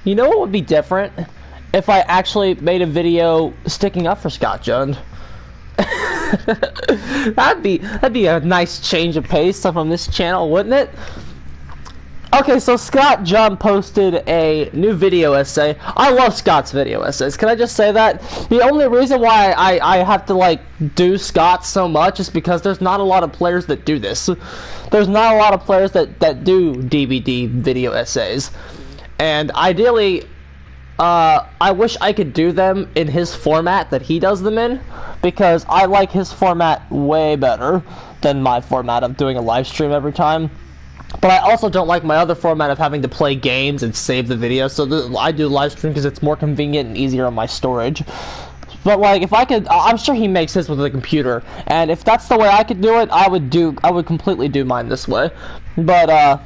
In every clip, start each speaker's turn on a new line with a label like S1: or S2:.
S1: You know what would be different? If I actually made a video sticking up for Scott Jund. that'd be a nice change of pace from this channel, wouldn't it? Okay, so Scott Jund posted a new video essay. I love Scott's video essays. Can I just say that? The only reason why I have to, like, do Scott so much is because there's not a lot of players that do this. There's not a lot of players that do DVD video essays. And ideally, I wish I could do them in his format that he does them in, because I like his format way better than my format of doing a live stream every time. But I also don't like my other format of having to play games and save the video, so I do live stream because it's more convenient and easier on my storage. But like, if I could, I'm sure he makes his with a computer, and if that's the way I could do it, I would completely do mine this way. But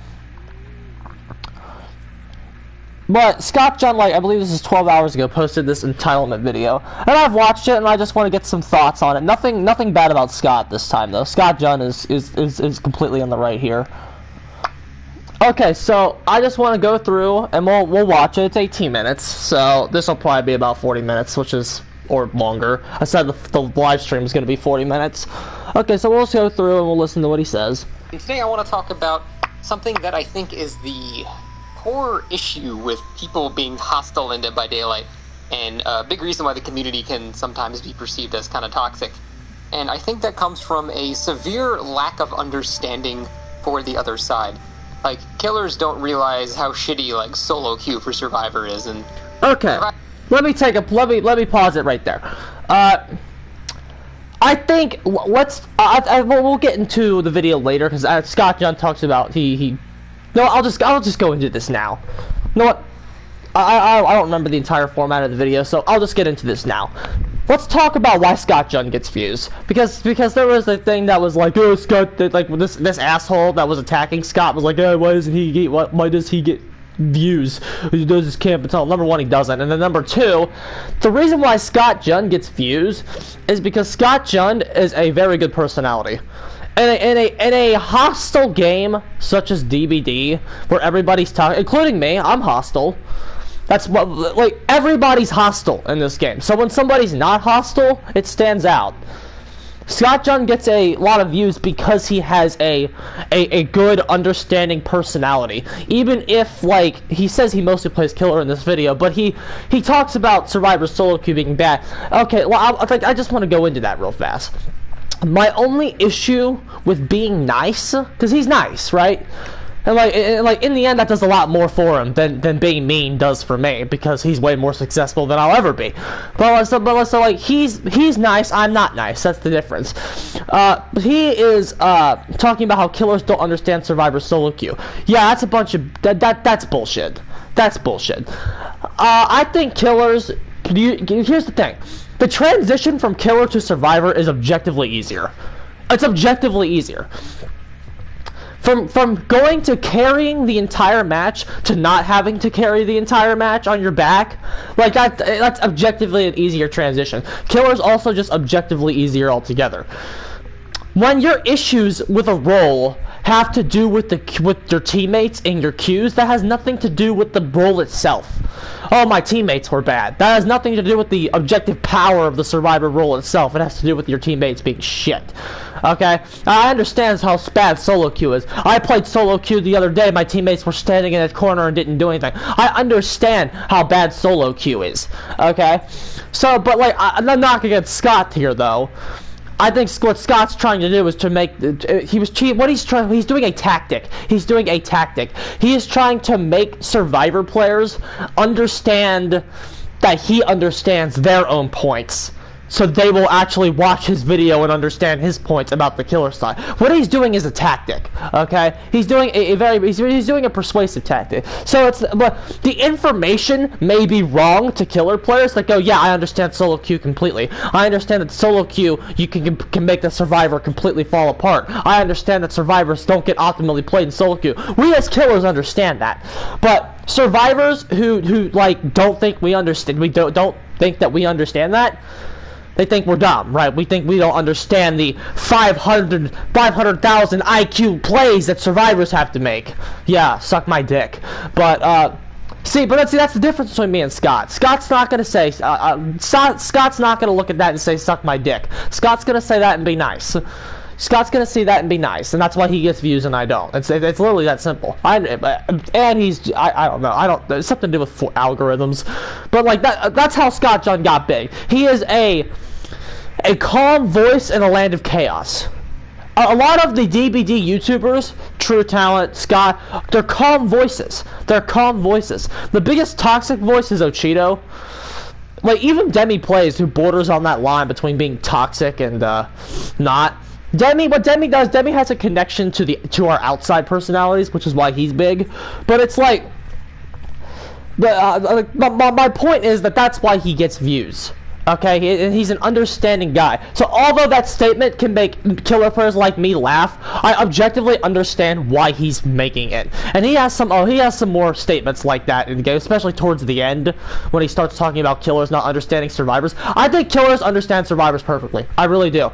S1: Scott Jund, like, I believe this is 12 hours ago, posted this Entitlement video, and I've watched it, and I just want to get some thoughts on it. Nothing bad about Scott this time, though. Scott Jund is completely on the right here. Okay, so I just want to go through, and we'll watch it. It's 18 minutes, so this will probably be about 40 minutes, or longer. I said the live stream is going to be 40 minutes. Okay, so we'll just go through and we'll listen to what he says.
S2: And today I want to talk about something that I think is the core issue with people being hostile in Dead by Daylight, and a big reason why the community can sometimes be perceived as kind of toxic. And I think that comes from a severe lack of understanding for the other side. Like, killers don't realize how shitty, like, solo queue for Survivor is, and...
S1: Okay, let me pause it right there. I think, we'll get into the video later, because Scott Jund talks about, no, I'll just go into this now. You know what? I don't remember the entire format of the video, so I'll just get into this now. Let's talk about why Scott Jund gets views. Because there was a thing that was like, oh, Scott, like this asshole that was attacking Scott was like, oh, why does he get views? He does his camp until number one, he doesn't, and then number two, the reason why Scott Jund gets views is because Scott Jund is a very good personality. In a hostile game such as DBD, where everybody's talking, including me, I'm hostile. That's what, like, everybody's hostile in this game. So when somebody's not hostile, it stands out. Scott Jund gets a lot of views because he has a good, understanding personality. Even if, like, he says he mostly plays killer in this video, but he talks about Survivor solo queue being bad. Okay, well, I just want to go into that real fast. My only issue with being nice, because he's nice, right? And like in the end, that does a lot more for him than being mean does for me, because he's way more successful than I'll ever be. But so like he's nice, I'm not nice. That's the difference. He is talking about how killers don't understand Survivor solo queue. Yeah, that's a bunch of that's bullshit. That's bullshit. I think killers. Here's the thing. The transition from killer to survivor is objectively easier. It's objectively easier. From going to carrying the entire match to not having to carry the entire match on your back, like that's objectively an easier transition. Killer's also just objectively easier altogether. When your issues with a role have to do with your teammates and your queues, that has nothing to do with the role itself. Oh, my teammates were bad. That has nothing to do with the objective power of the survivor role itself. It has to do with your teammates being shit. Okay? I understand how bad solo queue is. I played solo queue the other day. My teammates were standing in a corner and didn't do anything. I understand how bad solo queue is. Okay? So, but like, I'm not against Scott here, though. I think what Scott's trying to do is to make he's doing a tactic. He's doing a tactic. He is trying to make survivor players understand that he understands their own points, so they will actually watch his video and understand his points about the killer side. What he's doing is a tactic, okay? He's doing he's doing a persuasive tactic. So but the information may be wrong to killer players that go, yeah, I understand solo queue completely. I understand that solo queue you can make the survivor completely fall apart. I understand that survivors don't get optimally played in solo queue. We as killers understand that. But survivors who like don't think we understand, don't think that we understand that, they think we're dumb, right? We think we don't understand the 500,000 IQ plays that survivors have to make. Yeah, suck my dick. But See, but that's the difference between me and Scott. Scott's not gonna say, Scott's not gonna look at that and say, suck my dick. Scott's gonna say that and be nice. Scott's gonna see that and be nice, and that's why he gets views and I don't. It's literally that simple. And he's, I don't know, it's something to do with algorithms. But like, that's how Scott John got big. He is a calm voice in a land of chaos. A lot of the DBD YouTubers, True Talent, Scott, they're calm voices. They're calm voices. The biggest toxic voice is Ocheeto. Like, even Demi Plays, who borders on that line between being toxic and not. What Demi does, Demi has a connection to our outside personalities, which is why he's big. But it's like, my point is that's why he gets views. Okay, he's an understanding guy. So although that statement can make killer players like me laugh, I objectively understand why he's making it. And he has some more statements like that in the game, especially towards the end when he starts talking about killers not understanding survivors. I think killers understand survivors perfectly. I really do.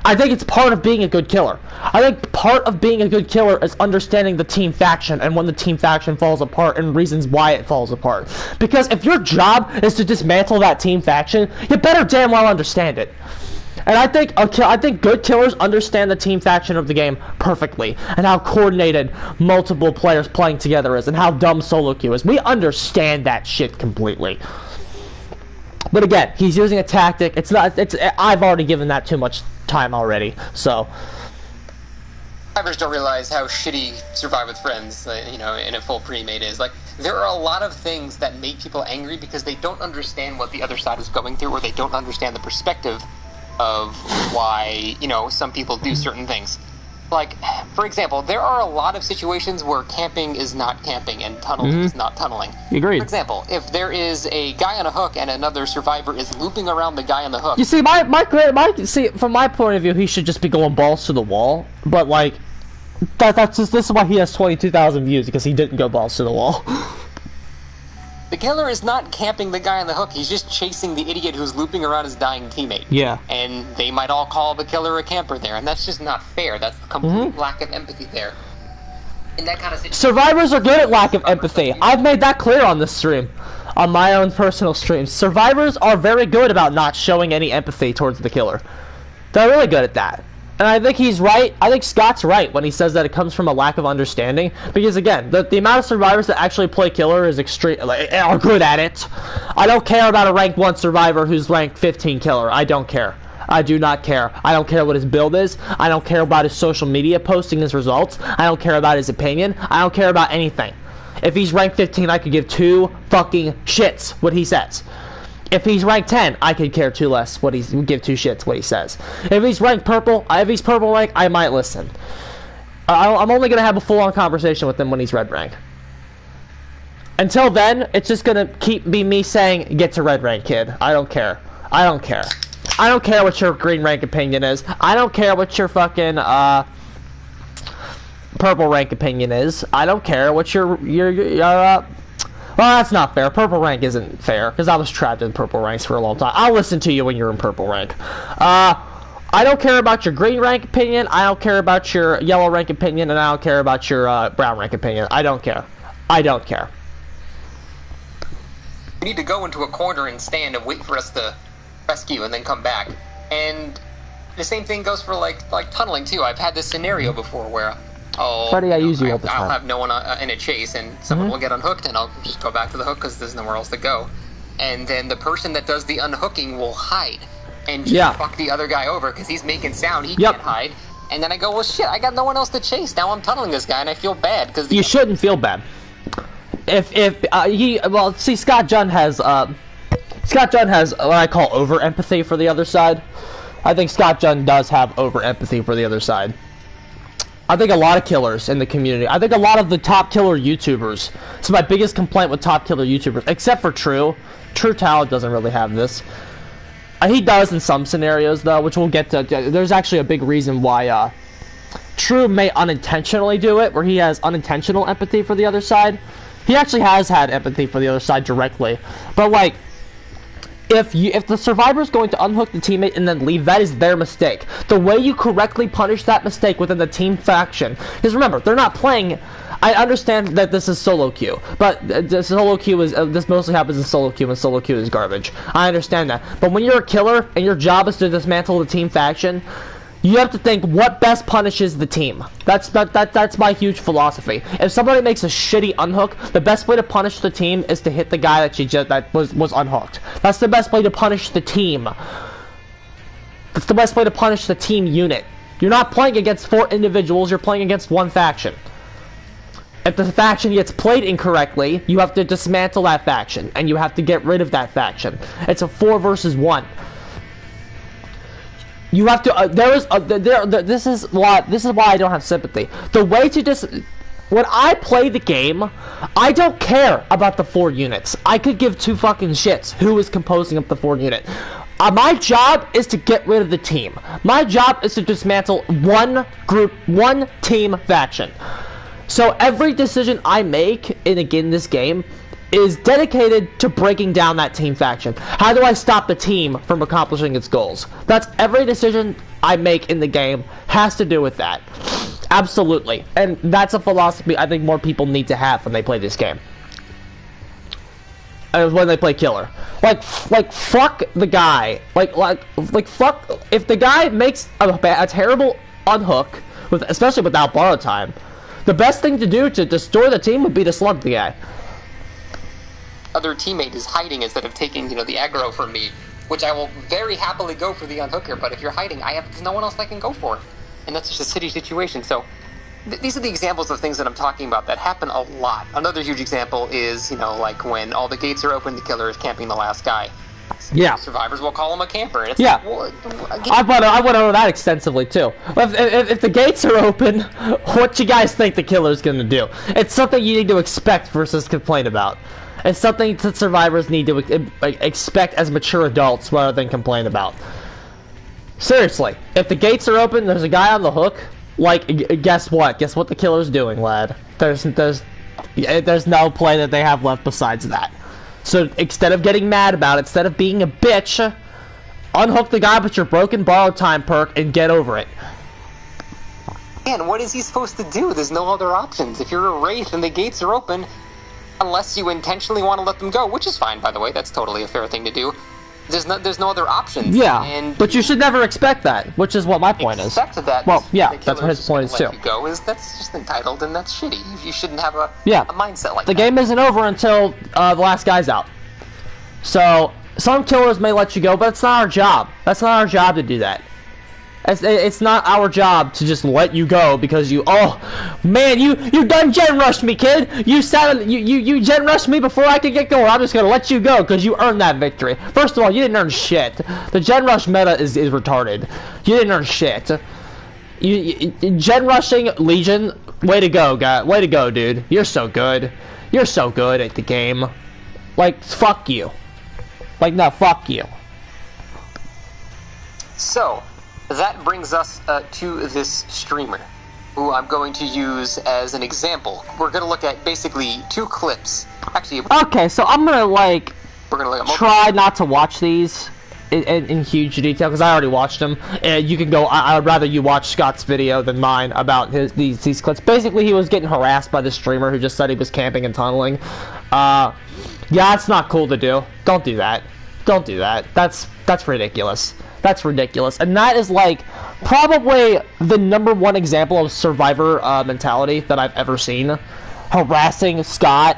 S1: I think it's part of being a good killer. I think part of being a good killer is understanding the team faction and when the team faction falls apart and reasons why it falls apart. Because if your job is to dismantle that team faction, you better damn well understand it. And I think good killers understand the team faction of the game perfectly, and how coordinated multiple players playing together is, and how dumb solo queue is. We understand that shit completely. But again, he's using a tactic. I've already given that too much time already. So
S2: survivors don't realize how shitty Survive with Friends, in a full pre-made is. Like, there are a lot of things that make people angry because they don't understand what the other side is going through, or they don't understand the perspective of why, some people do certain things. Like, for example, there are a lot of situations where camping is not camping and tunneling is not tunneling.
S1: Agreed.
S2: For example, if there is a guy on a hook and another survivor is looping around the guy on the hook.
S1: You see, from my point of view, he should just be going balls to the wall. But like, this is why he has 22,000 views, because he didn't go balls to the wall.
S2: The killer is not camping the guy on the hook, he's just chasing the idiot who's looping around his dying teammate.
S1: Yeah.
S2: And they might all call the killer a camper there, and that's just not fair. That's a complete lack of empathy there. In that kind of situation,
S1: survivors are good at lack of empathy. I've made that clear on this stream. On my own personal streams. Survivors are very good about not showing any empathy towards the killer. They're really good at that. And I think he's right. I think Scott's right when he says that it comes from a lack of understanding. Because again, the amount of survivors that actually play killer is extreme, are good at it. I don't care about a rank 1 survivor who's ranked 15 killer. I don't care. I do not care. I don't care what his build is. I don't care about his social media posting his results. I don't care about his opinion. I don't care about anything. If he's ranked 15, I could give 2 fucking shits what he says. If he's ranked 10, I could care 2 less give 2 shits what he says. If he's ranked purple, if he's purple rank, I might listen. I'm only gonna have a full-on conversation with him when he's red rank. Until then, it's just gonna be me saying, get to red rank, kid. I don't care. I don't care. I don't care what your green rank opinion is. I don't care what your fucking, purple rank opinion is. I don't care what your well, that's not fair. Purple rank isn't fair, because I was trapped in purple ranks for a long time. I'll listen to you when you're in purple rank. I don't care about your green rank opinion, I don't care about your yellow rank opinion, and I don't care about your brown rank opinion. I don't care. I don't care.
S2: You need to go into a corner and stand and wait for us to rescue and then come back. And the same thing goes for like tunneling too. I've had this scenario before where
S1: Freddie, I use you all the time.
S2: I'll have no one in a chase, and someone will get unhooked, and I'll just go back to the hook because there's nowhere else to go. And then the person that does the unhooking will hide and just fuck the other guy over because he's making sound. He can't hide. And then I go, well, shit, I got no one else to chase. Now I'm tunneling this guy, and I feel bad because
S1: you shouldn't feel bad. See, Scott John has what I call over empathy for the other side. I think Scott John does have over empathy for the other side. I think a lot of killers in the community, I think a lot of the top killer YouTubers, it's my biggest complaint with top killer YouTubers, except for True Talent doesn't really have this. He does in some scenarios though, which we'll get to. There's actually a big reason why True may unintentionally do it, where he has unintentional empathy for the other side. He actually has had empathy for the other side directly, but like, if the survivor's going to unhook the teammate and then leave, that is their mistake. The way you correctly punish that mistake within the team faction, because remember, they're not playing I understand that this is solo queue, but the solo queue is this mostly happens in solo queue, and solo queue is garbage. I understand that, but when you're a killer and your job is to dismantle the team faction, you have to think what best punishes the team. That's my huge philosophy. If somebody makes a shitty unhook, the best way to punish the team is to hit the guy that was unhooked. That's the best way to punish the team. That's the best way to punish the team unit. You're not playing against 4 individuals, you're playing against 1 faction. If the faction gets played incorrectly, you have to dismantle that faction, and you have to get rid of that faction. It's a 4 versus 1. You have to. This is why I don't have sympathy. The way to when I play the game, I don't care about the 4 units. I could give 2 fucking shits who is composing up the 4 unit. My job is to get rid of the team. My job is to dismantle 1 group, 1 team faction. So every decision I make in this game is dedicated to breaking down that team faction. How do I stop the team from accomplishing its goals? That's every decision I make in the game has to do with that. Absolutely. And that's a philosophy I think more people need to have when they play this game. When they play killer. Like fuck the guy. Like fuck if the guy makes a terrible unhook especially without borrow time. The best thing to do to destroy the team would be to slug the guy.
S2: Other teammate is hiding instead of taking, the aggro from me, which I will very happily go for the unhooker, but if you're hiding, there's no one else I can go for. And that's just a shitty situation. So these are the examples of things that I'm talking about that happen a lot. Another huge example is, like when all the gates are open, the killer is camping the last guy.
S1: Yeah.
S2: Survivors will call him a camper. And it's
S1: yeah.
S2: Like, well,
S1: I want to know that extensively too. If the gates are open, what you guys think the killer's gonna do? It's something you need to expect versus complain about. It's something that survivors need to expect as mature adults rather than complain about. Seriously, if the gates are open, there's a guy on the hook. Guess what? Guess what the killer's doing, lad? There's no play that they have left besides that. So instead of getting mad about it, instead of being a bitch, unhook the guy with your broken borrow time perk and get over it.
S2: Man, what is he supposed to do? There's no other options. If you're a wraith and the gates are open, unless you intentionally want to let them go, which is fine, by the way, that's totally a fair thing to do. There's no other options.
S1: Yeah, but you should never expect that, which is what my point is.
S2: Expect that.
S1: Well, yeah, that's what his point is too.
S2: That's just entitled, and that's shitty. You shouldn't have a mindset like that.
S1: The game isn't over until the last guy's out. So some killers may let you go, but it's not our job. That's not our job to do that. It's not our job to just let you go because you done gen rushed me, kid. You gen rushed me before I could get going. I'm just gonna let you go because you earned that victory. First of all, you didn't earn shit. The gen rush meta is retarded. You didn't earn shit. You gen rushing Legion. Way to go, guy. Way to go, dude. You're so good. You're so good at the game. Like fuck you. Like no, fuck you.
S2: So. That brings us to this streamer, who I'm going to use as an example. We're going to look at basically 2 clips. Actually,
S1: okay, so I'm going to try not to watch these in huge detail, because I already watched them. And you can go, I'd rather you watch Scott's video than mine about these clips. Basically, he was getting harassed by the streamer who just said he was camping and tunneling. Yeah, it's not cool to do. Don't do that. Don't do that. That's ridiculous. That's ridiculous. And that is like probably the #1 example of survivor mentality that I've ever seen. Harassing Scott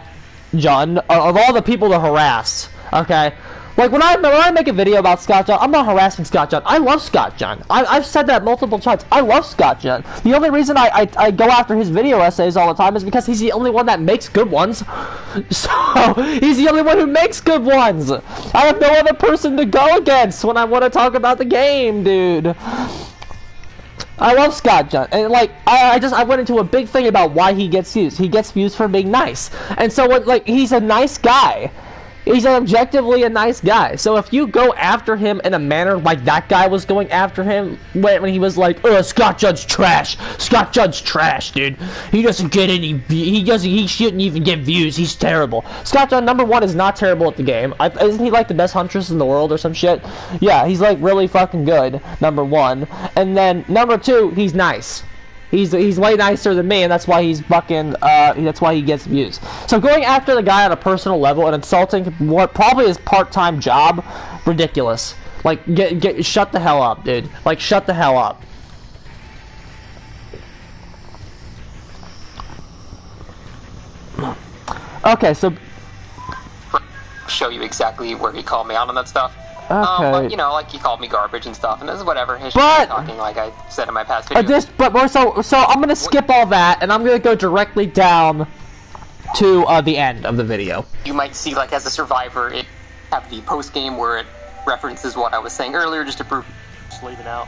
S1: John, of all the people to harass, okay? Like when I make a video about Scott John, I'm not harassing Scott John. I love Scott John. I've said that multiple times. I love Scott John. The only reason I go after his video essays all the time is because he's the only one that makes good ones. So he's the only one who makes good ones. I have no other person to go against when I want to talk about the game, dude. I love Scott John, and like I went into a big thing about why he gets views. He gets views for being nice, and so he's a nice guy. He's objectively a nice guy. So if you go after him in a manner like that guy was going after him when he was like, "Oh, Scott Judd's trash. Scott Judd's trash, dude. He doesn't get any. He shouldn't even get views. He's terrible." Scott Judd, #1, is not terrible at the game. Isn't he like the best huntress in the world or some shit? Yeah, he's like really fucking good. #1, and then #2, he's nice. He's way nicer than me, and that's why he's fucking, that's why he gets views. So going after the guy on a personal level and insulting what probably his part-time job, ridiculous. Like, shut the hell up, dude. Like, shut the hell up. Okay, so...
S2: show you exactly where he called me out on that stuff.
S1: Okay.
S2: But, you know, like, he called me garbage and stuff, and this is whatever. He's
S1: but...
S2: talking like I said in my past video.
S1: So I'm gonna skip all that, and I'm gonna go directly down to, the end of the video.
S2: You might see, like, as a survivor, it have the post-game where it references what I was saying earlier, just to prove...
S3: Just leaving out.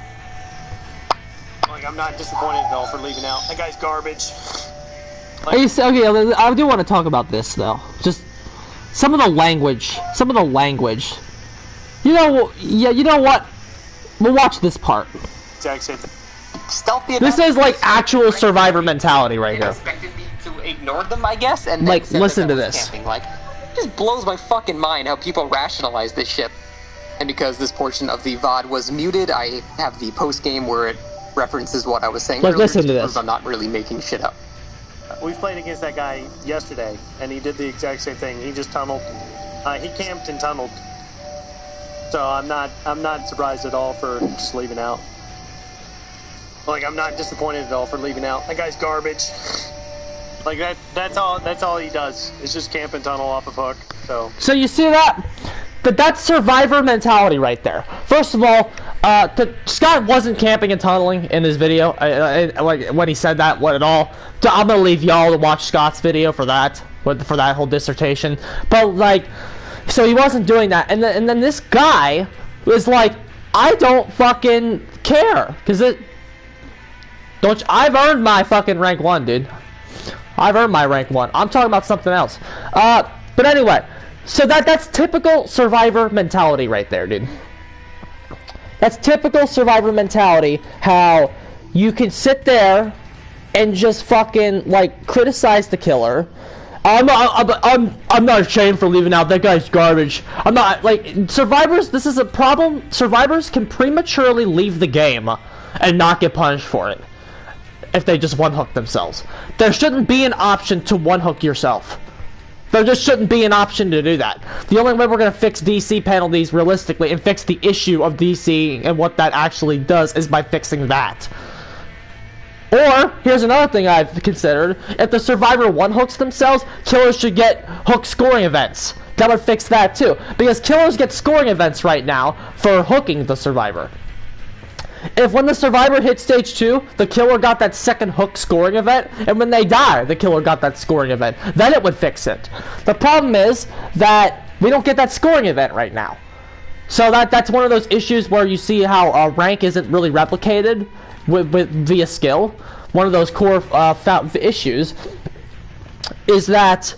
S3: Like, I'm not disappointed at all for leaving out. That guy's garbage.
S1: Like, okay, I do want to talk about this, though. Just some of the language. You know, yeah, you know what? We'll watch this part.
S3: Exact same thing.
S2: Stealthy
S1: this is like actual survivor mentality right here.
S2: Expected me to ignore them, I guess, and
S1: like, listen to this.
S2: Camping. Like, it just blows my fucking mind how people rationalize this shit. And because this portion of the VOD was muted, I have the post-game where it references what I was saying earlier.
S1: Listen to this.
S2: I'm not really making shit up.
S3: We played against that guy yesterday, and he did the exact same thing. He just tunneled. He camped and tunneled. So I'm not surprised at all for just leaving out. Like, I'm not disappointed at all for leaving out. That guy's garbage. Like, that's all he does. Is just camp and tunnel off of hook. So
S1: you see that? That's survivor mentality right there. First of all, Scott wasn't camping and tunneling in his video. Like when he said that, what at all? I'm gonna leave y'all to watch Scott's video for that whole dissertation. But like, so he wasn't doing that, and then this guy was like, I don't fucking care, I've earned my fucking rank 1, dude. I've earned my rank 1. I'm talking about something else. But anyway. So that's typical survivor mentality right there, dude. That's typical survivor mentality, how you can sit there and just fucking, like, criticize the killer. I'm not ashamed for leaving out. That guy's garbage. I'm not, like, survivors, this is a problem. Survivors can prematurely leave the game and not get punished for it if they just one-hook themselves. There shouldn't be an option to one-hook yourself. There just shouldn't be an option to do that. The only way we're going to fix DC penalties realistically and fix the issue of DC and what that actually does is by fixing that. Or, here's another thing I've considered. If the survivor one-hooks themselves, killers should get hook scoring events. That would fix that too. Because killers get scoring events right now for hooking the survivor. If when the survivor hit stage 2, the killer got that second hook scoring event, and when they die, the killer got that scoring event, then it would fix it. The problem is that we don't get that scoring event right now. So that's one of those issues where you see how rank isn't really replicated via skill. One of those core issues is that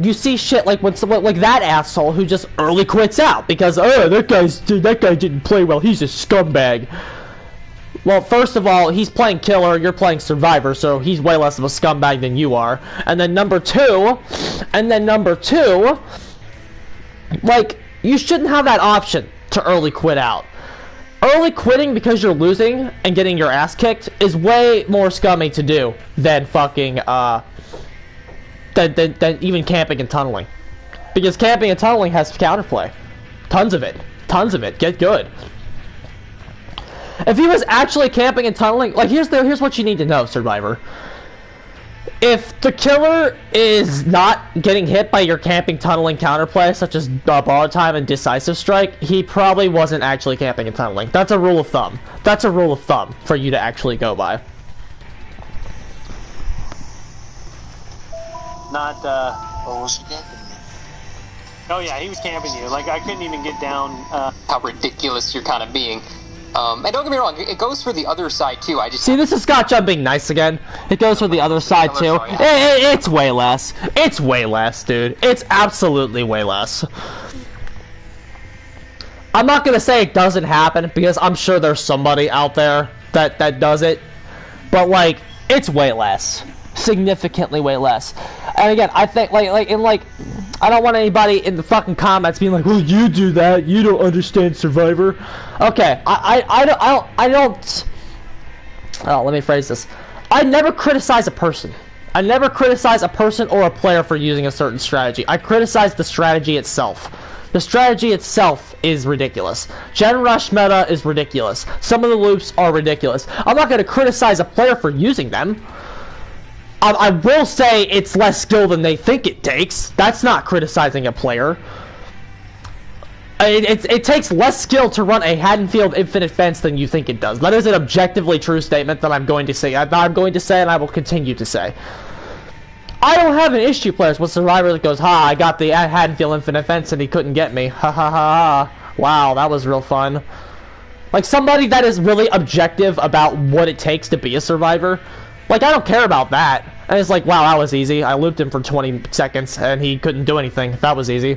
S1: you see shit like when someone like that asshole who just early quits out because that guy didn't play well, he's a scumbag. Well, first of all, he's playing killer, you're playing survivor, so he's way less of a scumbag than you are. And then number two, like, you shouldn't have that option to early quit out. Early quitting because you're losing and getting your ass kicked is way more scummy to do than fucking than even camping and tunneling. Because camping and tunneling has counterplay. Tons of it. Get good. If he was actually camping and tunneling, like here's what you need to know, Survivor. If the killer is not getting hit by your camping tunneling counterplay, such as borrow time and decisive strike, he probably wasn't actually camping and tunneling. That's a rule of thumb. That's a rule of thumb for you to actually go by.
S3: Not,
S4: Or was he camping you?
S3: oh yeah, he was camping you. Like, I couldn't even get down,
S2: How ridiculous you're kind of being. And don't get me wrong, it goes for the other side too. I just
S1: see, this is Scott John being nice again. It goes for the other side too. It's way less. It's way less, dude. It's absolutely way less. I'm not gonna say it doesn't happen because I'm sure there's somebody out there that does it, but like it's way less, significantly way less. And again, I think I don't want anybody in the fucking comments being like, well, you do that, you don't understand Survivor. Okay, I Oh, let me phrase this. I never criticize a person. I never criticize a person or a player for using a certain strategy. I criticize the strategy itself. The strategy itself is ridiculous. Gen Rush meta is ridiculous. Some of the loops are ridiculous. I'm not going to criticize a player for using them. I will say it's less skill than they think it takes. That's not criticizing a player. It takes less skill to run a Haddonfield infinite fence than you think it does. That is an objectively true statement that I'm going to say. And I will continue to say. I don't have an issue, players, with Survivor that goes, ha, I got the Haddonfield infinite fence and he couldn't get me. Ha ha ha ha. Wow, that was real fun. Like, somebody that is really objective about what it takes to be a Survivor. Like, I don't care about that. And it's like, wow, that was easy. I looped him for 20 seconds and he couldn't do anything. That was easy.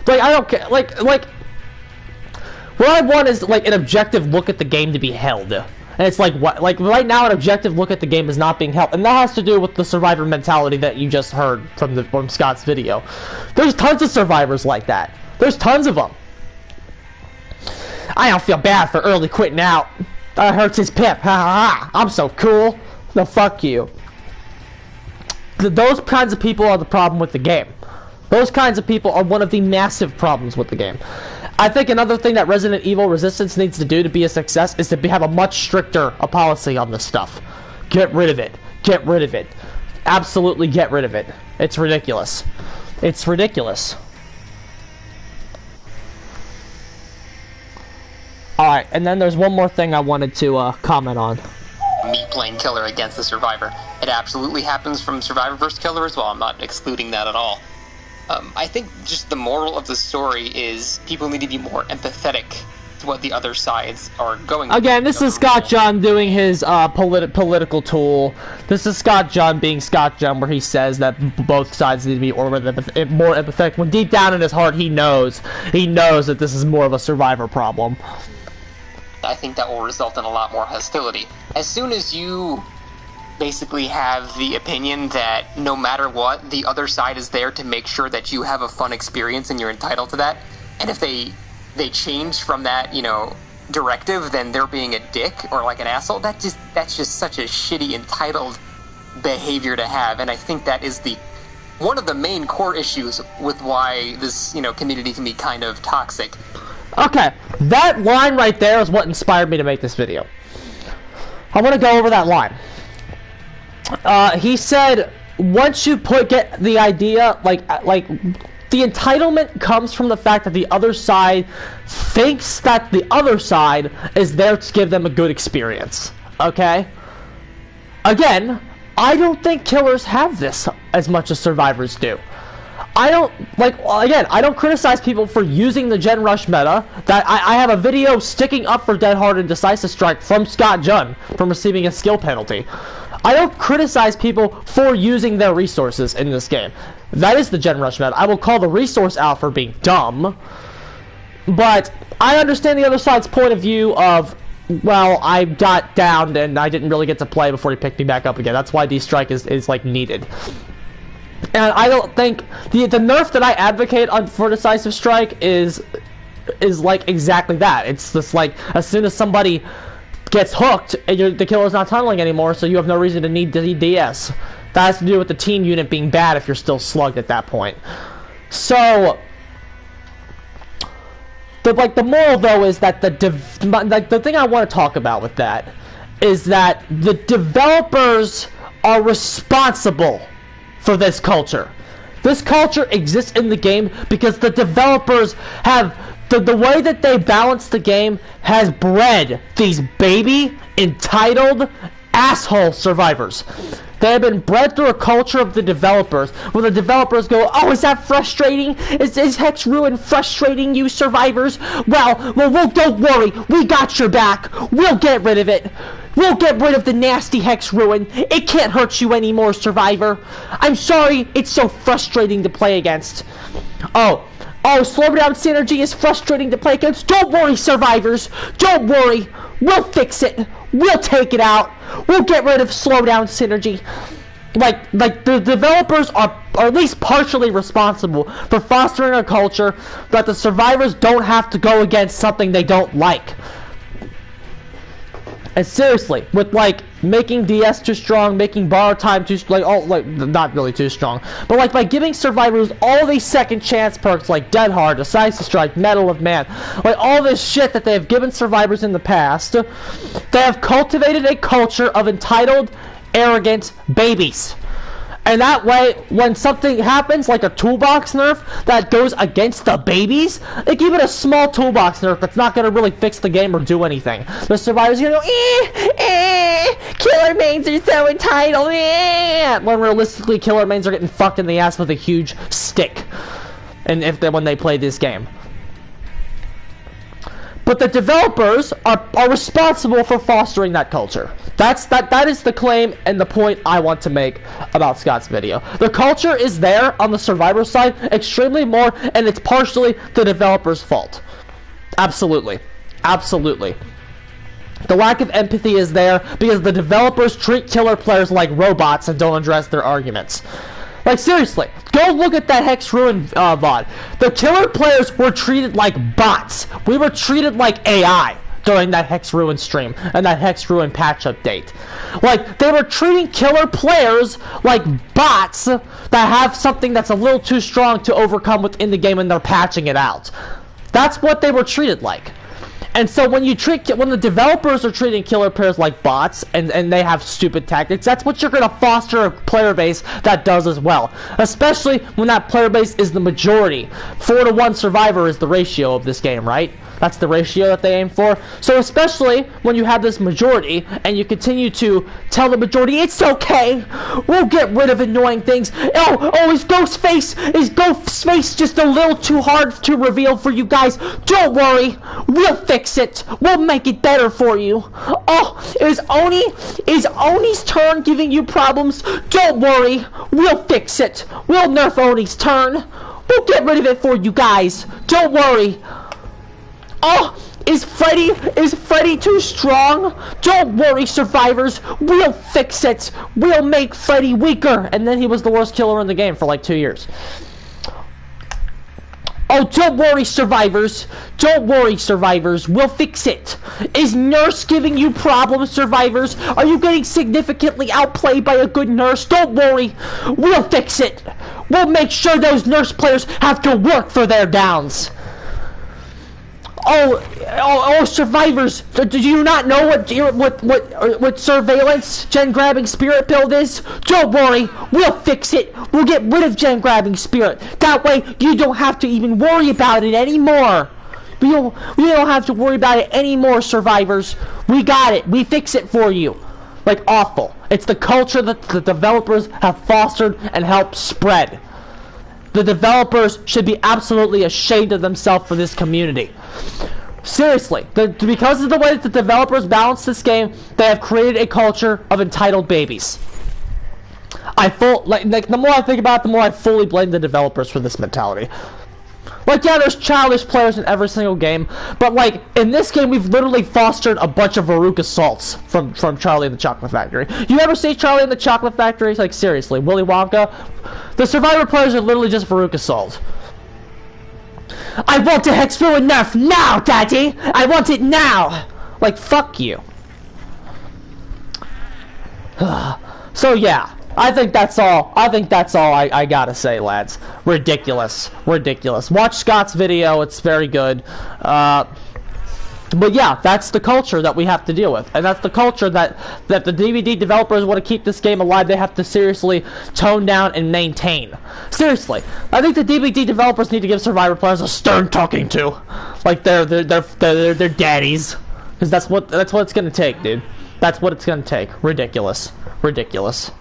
S1: Like, I don't care. Like, what I want is, like, an objective look at the game to be held. And it's like, what? Like, right now, an objective look at the game is not being held. And that has to do with the Survivor mentality that you just heard from Scott's video. There's tons of Survivors like that. There's tons of them. I don't feel bad for early quitting out. That hurts his pip. Ha ha ha. I'm so cool. No, fuck you. Those kinds of people are the problem with the game. Those kinds of people are one of the massive problems with the game. I think another thing that Resident Evil Resistance needs to do to be a success is to have a much stricter policy on this stuff. Get rid of it. Get rid of it. Absolutely get rid of it. It's ridiculous. It's ridiculous. Alright, and then there's one more thing I wanted to comment on.
S2: Me playing killer against the survivor. It absolutely happens from survivor versus killer as well. I'm not excluding that at all. I think just the moral of the story is people need to be more empathetic to what the other sides are going through.
S1: Again, this is Scott John doing his political tool. This is Scott John being Scott John, where he says that both sides need to be more empathetic, when deep down in his heart he knows that this is more of a survivor problem.
S2: I think that will result in a lot more hostility. As soon as you basically have the opinion that no matter what, the other side is there to make sure that you have a fun experience and you're entitled to that, and if they change from that, you know, directive, then they're being a dick or like an asshole, that's just such a shitty entitled behavior to have. And I think that is one of the main core issues with why this, you know, community can be kind of toxic.
S1: Okay, that line right there is what inspired me to make this video. I want to go over that line. He said, once you get the idea, like the entitlement comes from the fact that the other side thinks that the other side is there to give them a good experience. Okay? Again, I don't think killers have this as much as survivors do. I don't criticize people for using the Gen Rush meta. That I have a video sticking up for Dead Hard and Decisive Strike from Scott Junn from receiving a skill penalty. I don't criticize people for using their resources in this game. That is the Gen Rush meta. I will call the resource out for being dumb. But I understand the other side's point of view of, well, I got downed and I didn't really get to play before he picked me back up again. That's why D-Strike is like needed. And I don't think the nerf that I advocate for Decisive Strike is like exactly that. It's just like, as soon as somebody gets hooked, and the killer's not tunneling anymore, so you have no reason to need DS. That has to do with the team unit being bad if you're still slugged at that point. So, the moral though is that the thing I want to talk about with that is that the developers are responsible for this culture. This culture exists in the game because the developers have the way that they balance the game has bred these baby entitled asshole survivors. They have been bred through a culture of the developers, where the developers go, oh, is that frustrating? Is Hex Ruin frustrating you, survivors? Well, don't worry, we got your back. We'll get rid of it. We'll get rid of the nasty Hex Ruin. It can't hurt you anymore, survivor. I'm sorry, it's so frustrating to play against. Oh, slowdown synergy is frustrating to play against. Don't worry, survivors. Don't worry. We'll fix it. We'll take it out. We'll get rid of slowdown synergy. Like the developers are at least partially responsible for fostering a culture that the survivors don't have to go against something they don't like. And seriously, with like making DS too strong, making borrow time too not really too strong, but like by giving survivors all these second chance perks like Dead Hard, Decisive Strike, Medal of Man, like all this shit that they have given survivors in the past, they have cultivated a culture of entitled, arrogant babies. And that way, when something happens, like a toolbox nerf that goes against the babies, they give it a small toolbox nerf that's not going to really fix the game or do anything. The survivors are going to go, killer mains are so entitled, when realistically, killer mains are getting fucked in the ass with a huge stick. And when they play this game. But the developers are responsible for fostering that culture. That is the claim and the point I want to make about Scott's video. The culture is there on the survivor side extremely more, and it's partially the developers' fault. Absolutely. Absolutely. The lack of empathy is there because the developers treat killer players like robots and don't address their arguments. Like, seriously, go look at that Hex Ruin VOD. The killer players were treated like bots. We were treated like AI during that Hex Ruin stream and that Hex Ruin patch update. Like, they were treating killer players like bots that have something that's a little too strong to overcome within the game and they're patching it out. That's what they were treated like. And so when the developers are treating killer players like bots and they have stupid tactics, that's what you're going to foster a player base that does as well. Especially when that player base is the majority. 4-to-1 survivor is the ratio of this game, right? That's the ratio that they aim for. So especially when you have this majority and you continue to tell the majority, it's okay, we'll get rid of annoying things. Oh, is Ghostface just a little too hard to reveal for you guys? Don't worry, we'll fix it. We'll make it better for you. Oh, is Oni's turn giving you problems? Don't worry, we'll fix it. We'll nerf Oni's turn. We'll get rid of it for you guys. Don't worry. Oh, is Freddy too strong? Don't worry, survivors. We'll fix it. We'll make Freddy weaker. And then he was the worst killer in the game for like 2 years. Oh, don't worry, survivors. Don't worry, survivors. We'll fix it. Is nurse giving you problems, survivors? Are you getting significantly outplayed by a good nurse? Don't worry. We'll fix it. We'll make sure those nurse players have to work for their downs. Oh, survivors! Do you not know what surveillance gen grabbing spirit build is? Don't worry, we'll fix it. We'll get rid of gen grabbing spirit. That way, you don't have to even worry about it anymore. We don't have to worry about it anymore, survivors. We got it. We fix it for you. Like, awful. It's the culture that the developers have fostered and helped spread. The developers should be absolutely ashamed of themselves for this community. Seriously, because of the way that the developers balance this game, they have created a culture of entitled babies. The more I think about it, the more I fully blame the developers for this mentality. Like, yeah, there's childish players in every single game, but like, in this game, we've literally fostered a bunch of Varuk assaults from Charlie and the Chocolate Factory. You ever see Charlie and the Chocolate Factory? Like, seriously, Willy Wonka? The survivor players are literally just Varuk assaults. I want a Hex Ruin nerf now, Daddy! I want it now! Like, fuck you. So, yeah. I think that's all I gotta say, lads. Ridiculous. Ridiculous. Watch Scott's video, it's very good. But yeah, that's the culture that we have to deal with. And that's the culture that the DVD developers want to keep this game alive. They have to seriously tone down and maintain. Seriously. I think the DVD developers need to give survivor players a stern talking to. Like they're daddies. Because that's what it's gonna take, dude. That's what it's gonna take. Ridiculous. Ridiculous.